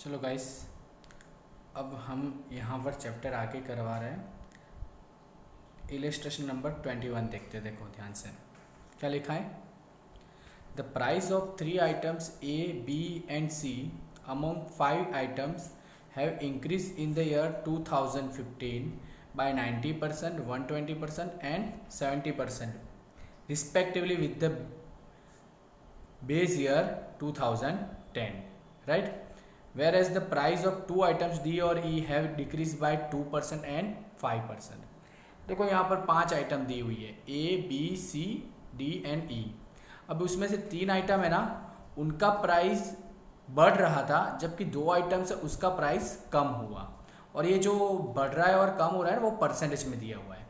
चलो गाइस, अब हम यहाँ पर चैप्टर आगे करवा रहे हैं। इलस्ट्रेशन नंबर 21 देखते हैं। देखो ध्यान से क्या लिखा है। The price of 3 items A B and C among 5 items have increase in the year 2015 by 90%, 120% एंड 70% respectively with the base year 2010, right? Whereas the price of 2 items D और E have decreased by 2% and 5%. देखो यहाँ पर 5 item दी हुई है, A, B, C, D and E। अब उसमें से 3 आइटम है ना, उनका प्राइस बढ़ रहा था, जबकि 2 आइटम से उसका प्राइस कम हुआ। और ये जो बढ़ रहा है और कम हो रहा है वो परसेंटेज में दिया हुआ है।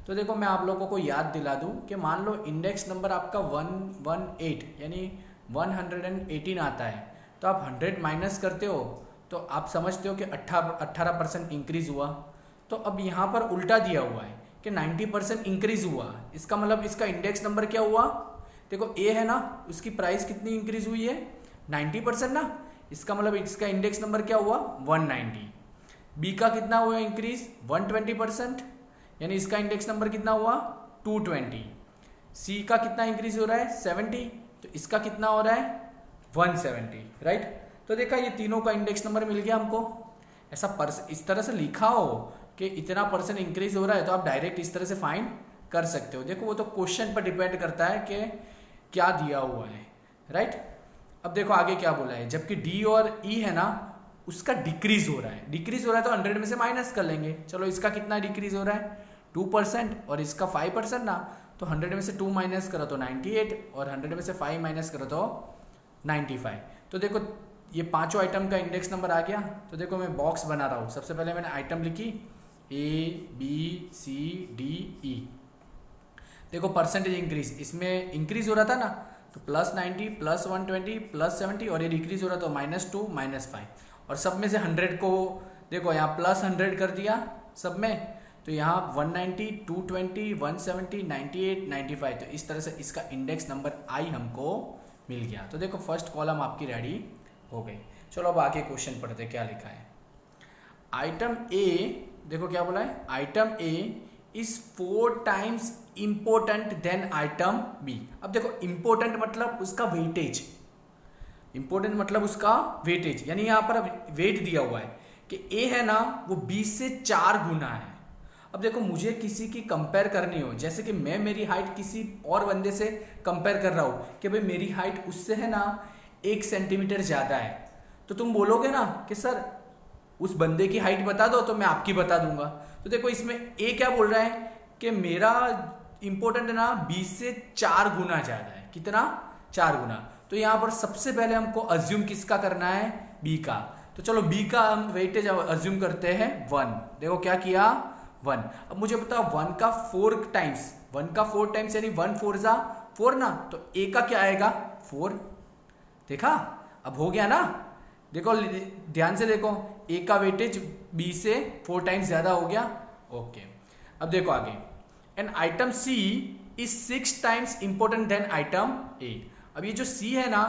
तो देखो मैं आप लोगों को याद दिला दूं कि मान लो इंडेक्स नंबर आपका 118 यानी 118 आता है, तो आप 100 माइनस करते हो तो आप समझते हो कि 18% इंक्रीज हुआ। तो अब यहाँ पर उल्टा दिया हुआ है कि 90% इंक्रीज हुआ। इसका मतलब इसका इंडेक्स नंबर क्या हुआ। देखो ए है ना, उसकी प्राइस कितनी इंक्रीज हुई है 90% ना। इसका मतलब इसका इंडेक्स नंबर क्या हुआ 190। बी का कितना हुआ इंक्रीज 120%, यानी इसका इंडेक्स नंबर कितना हुआ 220। सी का कितना इंक्रीज हो रहा है 70, तो इसका कितना हो रहा है 170, राइट। तो देखा ये तीनों का इंडेक्स नंबर मिल गया हमको। ऐसा इस तरह से लिखा हो कि इतना परसेंट इंक्रीज हो रहा है तो आप डायरेक्ट इस तरह से फाइंड कर सकते हो। देखो वो तो क्वेश्चन पर डिपेंड करता है कि क्या दिया हुआ है, राइट। अब देखो आगे क्या बोला है, जबकि डी और ई है ना उसका डिक्रीज हो रहा है। डिक्रीज हो रहा है तो 100 में से माइनस कर लेंगे। चलो इसका कितना डिक्रीज हो रहा है 2% और इसका 5% ना, तो 100 में से 2 माइनस करो तो 98 और 100 में से 5 माइनस करो तो 95। तो देखो ये पांचों आइटम का इंडेक्स नंबर आ गया। तो देखो मैं बॉक्स बना रहा हूँ। सबसे पहले मैंने आइटम लिखी A B C D E. देखो परसेंटेज इंक्रीज, इसमें इंक्रीज हो रहा था ना, तो +90 +120 +70 और ये डिक्रीज हो रहा था -2 -5। और सब में से 100 को देखो यहाँ +100 कर दिया सब में, तो यहाँ 190 220 170 98 95। तो इस तरह से इसका इंडेक्स नंबर आई हमको मिल गया। तो देखो फर्स्ट कॉलम आपकी रेडी हो गई। चलो अब आगे क्वेश्चन पढ़ते क्या लिखा है। आइटम ए, देखो क्या बोला है, item A is 4 times important then item B. अब देखो इंपोर्टेंट मतलब उसका वेटेज, इंपोर्टेंट मतलब उसका वेटेज, यानी यहाँ पर वेट दिया हुआ है कि ए है ना वो 20 से 4 गुना है। अब देखो मुझे किसी की कंपेयर करनी हो, जैसे कि मैं मेरी हाइट किसी और बंदे से कंपेयर कर रहा हूँ कि भाई मेरी हाइट उससे है ना 1 सेंटीमीटर ज़्यादा है, तो तुम बोलोगे ना कि सर उस बंदे की हाइट बता दो, तो मैं आपकी बता दूंगा। तो देखो इसमें ए क्या बोल रहा है कि मेरा इंपॉर्टेंट है ना 20 से 4 गुना ज़्यादा है। कितना 4 गुना। तो यहाँ पर सबसे पहले हमको अज्यूम किसका करना है बी का। तो चलो बी का हम वेटेज अज्यूम करते हैं 1। देखो क्या किया 1। अब मुझे बताओ 1 का 4 टाइम्स, 1 का 4 टाइम्स यानी 1 4 जा 4 ना, तो ए का क्या आएगा 4। देखा अब हो गया ना। देखो ध्यान से देखो ए का वेटेज बी से 4 टाइम्स ज्यादा हो गया। ओके अब देखो आगे, and item C is 6 times important then item A. अब ये जो सी है ना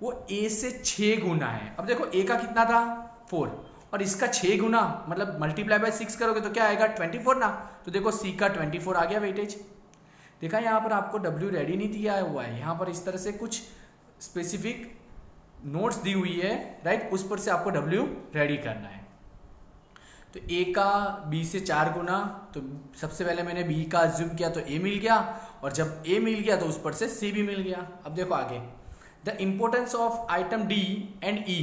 वो ए से 6 गुना है। अब देखो ए का कितना था 4 और इसका 6 गुना, मतलब मल्टीप्लाई बाय 6 करोगे तो क्या आएगा 24 ना। तो देखो सी का 24 आ गया वेटेज। देखा यहाँ पर आपको डब्ल्यू रेडी नहीं दिया हुआ है, यहाँ पर इस तरह से कुछ स्पेसिफिक नोट्स दी हुई है, राइट, उस पर से आपको डब्ल्यू रेडी करना है। तो ए का बी से 4 गुना, तो सबसे पहले मैंने बी का अज्यूम किया तो ए मिल गया, और जब ए मिल गया तो उस पर से सी भी मिल गया। अब देखो आगे, the importance of item D and E.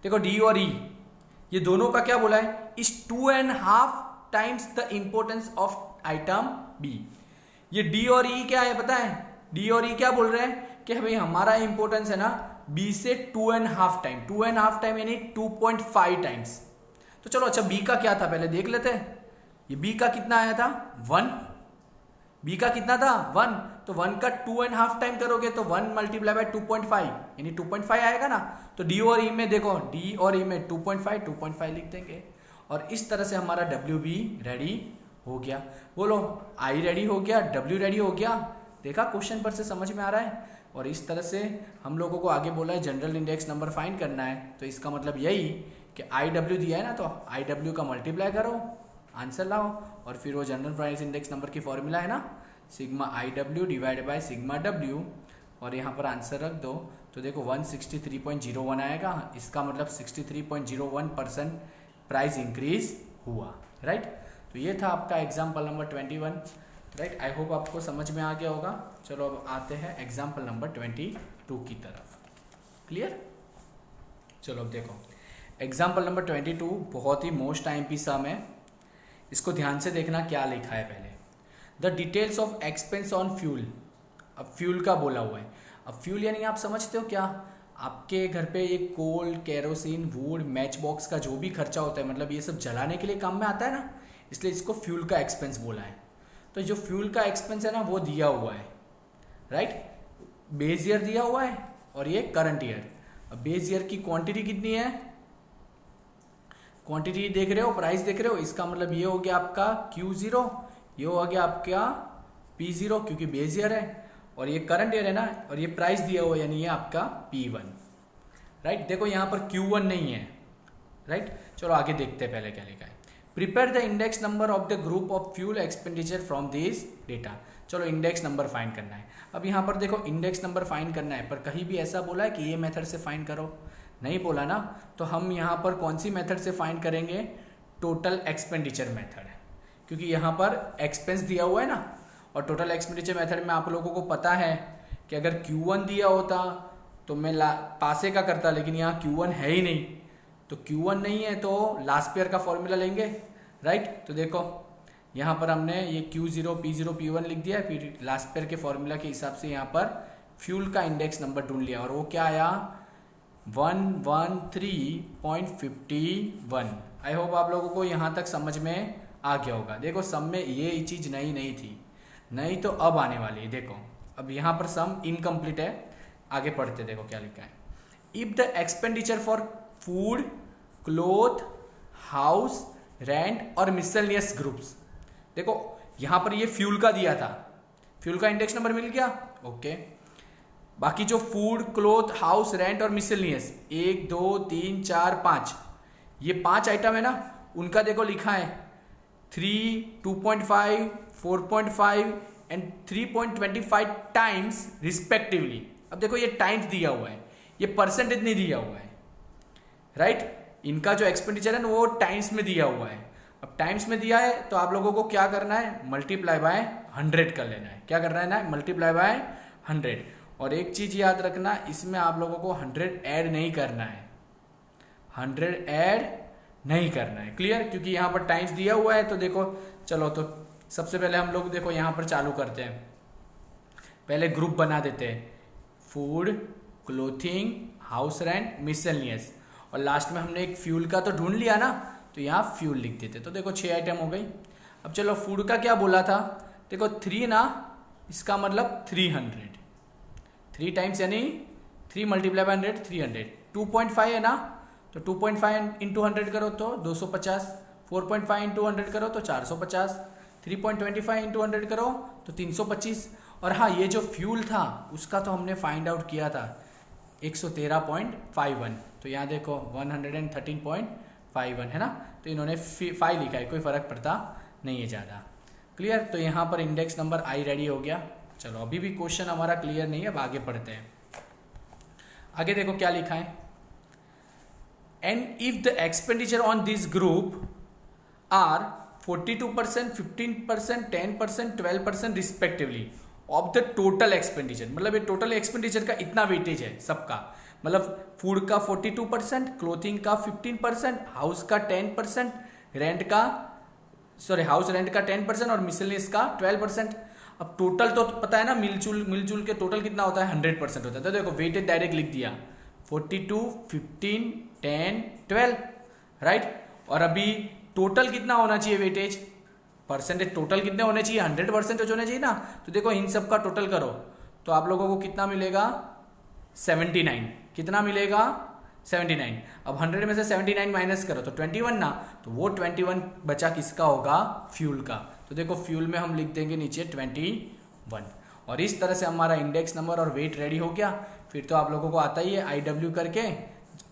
देखो डी और ई ये दोनों का क्या बोला है is 2.5 times the importance of item B. ये डी और ई क्या है पता है, डी और ई क्या बोल रहे हैं कि भाई हमारा इंपोर्टेंस है ना बी से 2.5 टाइम, 2.5 टाइम यानी 2.5 टाइम्स। तो चलो अच्छा बी का क्या था पहले देख लेते हैं। ये बी का कितना आया था 1, बी का कितना था 1, तो 1 का 2.5 टाइम करोगे तो 1 मल्टीप्लाई बाय 2.5 यानी 2.5 आएगा ना। तो डी और ई में देखो, डी और ई में 2.5 लिख देंगे, और इस तरह से हमारा डब्ल्यू भी रेडी हो गया। बोलो आई रेडी हो गया, डब्ल्यू रेडी हो गया। देखा क्वेश्चन पर से समझ में आ रहा है। और इस तरह से हम लोगों को आगे बोला है जनरल इंडेक्स नंबर फाइंड करना है। तो इसका मतलब यही कि IW दिया है ना, तो IW का मल्टीप्लाई करो, आंसर लाओ, और फिर वो जनरल प्राइस इंडेक्स नंबर की फॉर्मूला है ना, sigma IW divide by sigma W, और यहाँ पर आंसर रख दो। तो देखो 163.01 आएगा, इसका मतलब 63.01% प्राइस इंक्रीज हुआ, राइट। तो ये था आपका example number 21, right. I hope आपको समझ में आ गया होगा। चलो अब आते हैं एग्जाम्पल नंबर 22 की तरफ। क्लियर? चलो अब देखो एग्जाम्पल नंबर 22 बहुत ही मोस्ट IMP सम है। इसको ध्यान से देखना क्या लिखा है पहले। The details of expense on fuel. अब फ्यूल का बोला हुआ है। अब फ्यूल यानी आप समझते हो क्या, आपके घर पे ये कोल, केरोसिन, वुड, मैच बॉक्स का जो भी खर्चा होता है, मतलब ये सब जलाने के लिए काम में आता है ना, इसलिए इसको फ्यूल का एक्सपेंस बोला है। तो जो फ्यूल का एक्सपेंस है ना वो दिया हुआ है, राइट। बेस ईयर दिया हुआ है और ये करंट ईयर। अब बेस ईयर की क्वांटिटी कितनी है, क्वांटिटी देख रहे हो, प्राइस देख रहे हो, इसका मतलब ये हो गया आपका Q0, ये हो गया आपका P0 क्योंकि बेस ईयर है, और ये करंट ईयर है ना, और ये प्राइस दिया हुआ है यानी ये आपका P1, राइट। देखो यहाँ पर Q1 नहीं है, राइट। चलो आगे देखते हैं पहले क्या लिखा है। Prepare the index number of the group of fuel expenditure from this data. चलो इंडेक्स नंबर फाइंड करना है। अब यहाँ पर देखो इंडेक्स नंबर फाइंड करना है, पर कहीं भी ऐसा बोला है कि ये मेथड से फाइंड करो, नहीं बोला ना। तो हम यहाँ पर कौन सी मेथड से फाइंड करेंगे, टोटल एक्सपेंडिचर मेथड, क्योंकि यहाँ पर एक्सपेंस दिया हुआ है ना, और टोटल एक्सपेंडिचर मेथड में आप लोगों को पता है कि अगर Q1 दिया होता तो मैं पासे का करता, लेकिन यहाँ Q1 है ही नहीं, तो Q1 नहीं है तो लास्ट पेयर का फॉर्मूला लेंगे, राइट। तो देखो यहाँ पर हमने ये Q0, P0, P1 लिख दिया, फिर लास्ट पेयर के फॉर्मूला के हिसाब से यहाँ पर फ्यूल का इंडेक्स नंबर ढूंढ लिया, और वो क्या आया 113.51। आई होप आप लोगों को यहाँ तक समझ में आ गया होगा। देखो सम में ये चीज़ नहीं थी, नहीं तो अब आने वाली है। देखो अब यहाँ पर सम इनकम्प्लीट है, आगे पढ़ते देखो क्या लिखा है। If the expenditure for food, cloth, house rent और मिसलेनियस ग्रुप्स। देखो यहाँ पर ये फ्यूल का दिया था, फ्यूल का इंडेक्स नंबर मिल गया, ओके। बाकी जो फूड, क्लोथ, हाउस रेंट और मिसलेनियस 1 2 3 4 5, ये 5 आइटम है ना, उनका देखो लिखा है 3, 2.5, 4.5 एंड 3.25 टाइम्स रिस्पेक्टिवली। अब देखो ये टाइम्स दिया हुआ है, ये परसेंटेज नहीं दिया हुआ है, राइट। इनका जो एक्सपेंडिचर है ना वो टाइम्स में दिया हुआ है। अब टाइम्स में दिया है तो आप लोगों को क्या करना है, मल्टीप्लाई बाय 100 कर लेना है। क्या करना है ना, मल्टीप्लाई बाय 100। और एक चीज याद रखना, इसमें आप लोगों को 100 ऐड नहीं करना है, 100 ऐड नहीं करना है, क्लियर। क्योंकि यहाँ पर टाइम्स दिया हुआ है। तो देखो चलो, तो सबसे पहले हम लोग देखो यहाँ पर चालू करते हैं, पहले ग्रुप बना देते हैं, food, clothing, house rent, miscellaneous, और लास्ट में हमने एक फ्यूल का तो ढूंढ लिया ना, तो यहाँ फ्यूल लिख देते। तो देखो 6 आइटम हो गई। अब चलो फूड का क्या बोला था, देखो 3 ना, इसका मतलब 300, 3 टाइम्स यानी 3 मल्टीप्लाई बाय 100, 300। 2.5 है ना, तो 2.5 इंटू 100 करो तो 250, 4.5 इंटू 100 करो तो 450, 3.25 इंटू 100 करो तो 325। और हाँ, ये जो फ्यूल था उसका तो हमने फाइंड आउट किया था 113.51, तो यहाँ देखो 113.51 है ना, तो इन्होंने 5 लिखा है, कोई फर्क पड़ता नहीं है ज़्यादा, क्लियर। तो यहाँ पर इंडेक्स नंबर आई रेडी हो गया। चलो अभी भी क्वेश्चन हमारा क्लियर नहीं है, अब आगे पढ़ते हैं। आगे देखो क्या लिखा है, and if the expenditure on this group are 42%, 15%, 10%, 12% respectively of the total expenditure. मतलब ये टोटल एक्सपेंडिचर का इतना वेटेज है सबका, मतलब फूड का 42%, क्लोथिंग का 15%, हाउस का 10%, हाउस रेंट का 10% और मिसलेनियस का 12%। अब टोटल तो पता है ना, मिलजुल के टोटल कितना होता है, 100% होता है। तो देखो वेटेज डायरेक्ट लिख दिया 42, 15, 10, 12, राइट। और अभी टोटल कितना होना चाहिए वेटेज, परसेंटेज टोटल कितने होने चाहिए, 100% होने चाहिए ना। तो देखो इन सब का टोटल करो तो आप लोगों को कितना मिलेगा, 79। कितना मिलेगा, 79। अब 100 में से 79 माइनस करो तो 21 ना, तो वो 21 बचा किसका होगा, फ्यूल का। तो देखो फ्यूल में हम लिख देंगे नीचे 21। और इस तरह से हमारा इंडेक्स नंबर और वेट रेडी हो गया। फिर तो आप लोगों को आता ही है IW करके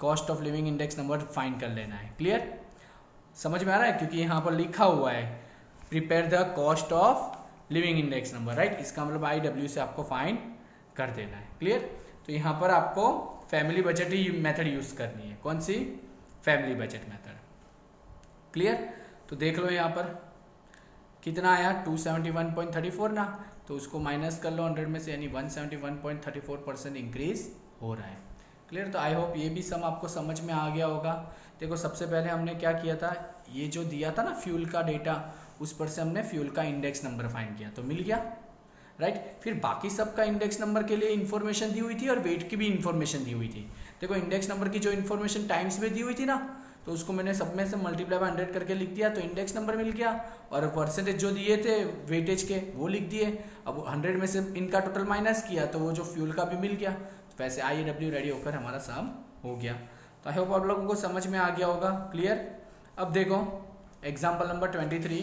cost of living index number find कर लेना है। क्लियर, समझ में आ रहा है? क्योंकि यहाँ पर लिखा हुआ है prepare the cost of living index number, right. इसका मतलब IW से आपको फाइंड कर देना है। क्लियर, तो यहाँ पर आपको फैमिली बजट ही मेथड यूज करनी है। कौन सी? Family budget method. क्लियर, तो देख लो यहाँ पर कितना आया 271.34 ना, तो उसको माइनस कर लो 100 में से, यानी 171.34% इंक्रीज हो रहा है। क्लियर, तो आई होप ये भी सम आपको समझ में आ गया होगा। देखो सबसे पहले हमने क्या किया था, ये जो दिया था ना फ्यूल का डेटा, उस पर से हमने फ्यूल का इंडेक्स नंबर फाइंड किया तो मिल गया, राइट। फिर बाकी सब का इंडेक्स नंबर के लिए इन्फॉर्मेशन दी हुई थी और वेट की भी इन्फॉर्मेशन दी हुई थी। देखो इंडेक्स नंबर की जो इन्फॉर्मेशन टाइम्स में दी हुई थी ना, तो उसको मैंने सब में से मल्टीप्लाई बाय 100 करके लिख दिया तो इंडेक्स नंबर मिल गया, और परसेंटेज जो दिए थे वेटेज के वो लिख दिए। अब 100 में से इनका टोटल माइनस किया तो वो जो फ्यूल का भी मिल गया। तो वैसे IW रेडी होकर हमारा सम हो गया। तो आई होप आप लोगों को समझ में आ गया होगा। क्लियर, अब देखो एग्जाम्पल नंबर 23।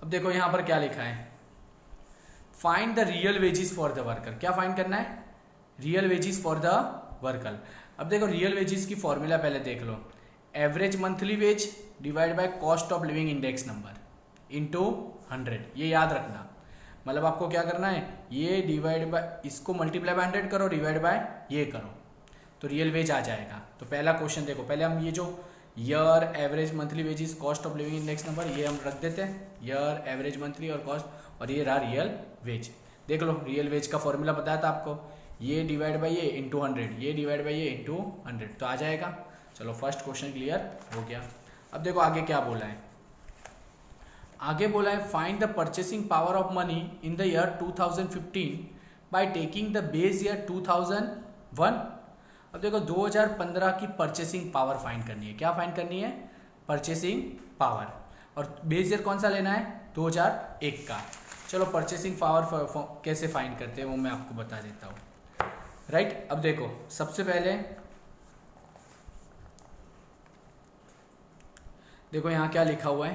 अब देखो यहाँ पर क्या लिखा है, find the real wages for the worker. क्या फाइंड करना है? Real wages for the worker. अब देखो रियल वेजेस की फॉर्मूला पहले देख लो, average monthly wage divide by cost of living index number into 100। ये याद रखना, मतलब आपको क्या करना है, ये डिवाइड बाय, इसको मल्टीप्लाई बाय 100 करो, डिवाइड बाय ये करो, तो रियल वेज आ जाएगा। तो पहला क्वेश्चन देखो, पहले हम ये जो year average monthly wages cost of living index number ये हम रख देते हैं, ईयर एवरेज मंथली और कॉस्ट, और ये रहा रियल वेज। देख लो रियल वेज का फॉर्मूला बताया था आपको, ये डिवाइड बाई ये इंटू 100, ये डिवाइड बाई ये इंटू 100, तो आ जाएगा। चलो फर्स्ट क्वेश्चन क्लियर हो गया। अब देखो आगे क्या बोला है, आगे बोला है find the purchasing power of money in the year 2015 by taking the base year 2001। अब देखो 2015 की परचेसिंग पावर फाइंड करनी है। क्या फाइंड करनी है? परचेसिंग पावर, और बेस ईयर कौन सा लेना है? 2001 का। चलो परचेसिंग पावर कैसे फाइंड करते हैं वो मैं आपको बता देता हूँ, राइट। अब देखो सबसे पहले देखो यहाँ क्या लिखा हुआ है,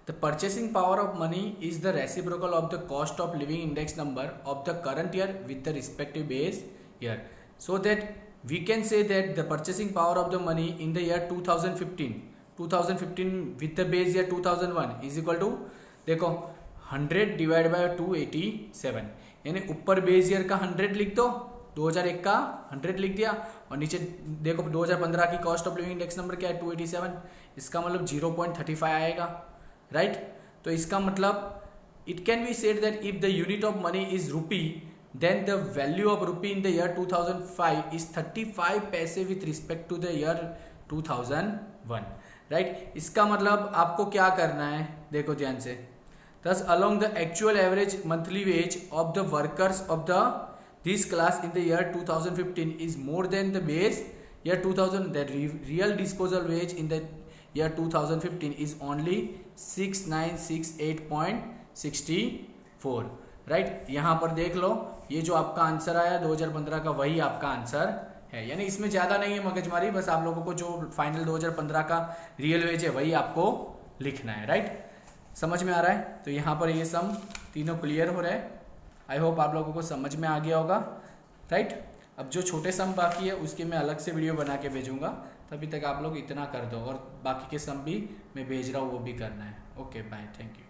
the purchasing power of money is the reciprocal of the cost of living index number of the current year with the respective base year, so that we can say that the purchasing power of the money in the year 2015 with the base year 2001 is equal to, देखो 100 divide by 287, यानी ऊपर base year का 100 लिख दो, 2001 का 100 लिख दिया, और नीचे देखो 2015 की cost of living index number क्या है? 287। इसका मतलब 0.35 आएगा, राइट। तो इसका मतलब it can be said that if the unit of money is rupee then the value of rupee in the year 2005 is 35 paise with respect to the year 2001, right. इसका मतलब आपको क्या करना है, देखो ध्यान से, thus along the actual average monthly wage of the workers of this class in the year 2015 is more than the base year 2000, the real disposal wage in the year 2015 is only 6968.64, right. यहाँ पर देख लो ये जो आपका answer आया 2015 का वही आपका आंसर है, यानी इसमें ज़्यादा नहीं है मगजमारी, बस आप लोगों को जो फाइनल 2015 का रियल वेज है वही आपको लिखना है, राइट। समझ में आ रहा है? तो यहाँ पर ये सम तीनों क्लियर हो रहे हैं। आई होप आप लोगों को समझ में आ गया होगा, राइट। अब जो छोटे सम बाकी है उसके मैं अलग से वीडियो बना के भेजूंगा, तभी तक आप लोग इतना कर दो, और बाकी के सम भी मैं भेज रहा हूँ वो भी करना है। Okay bye, thank you.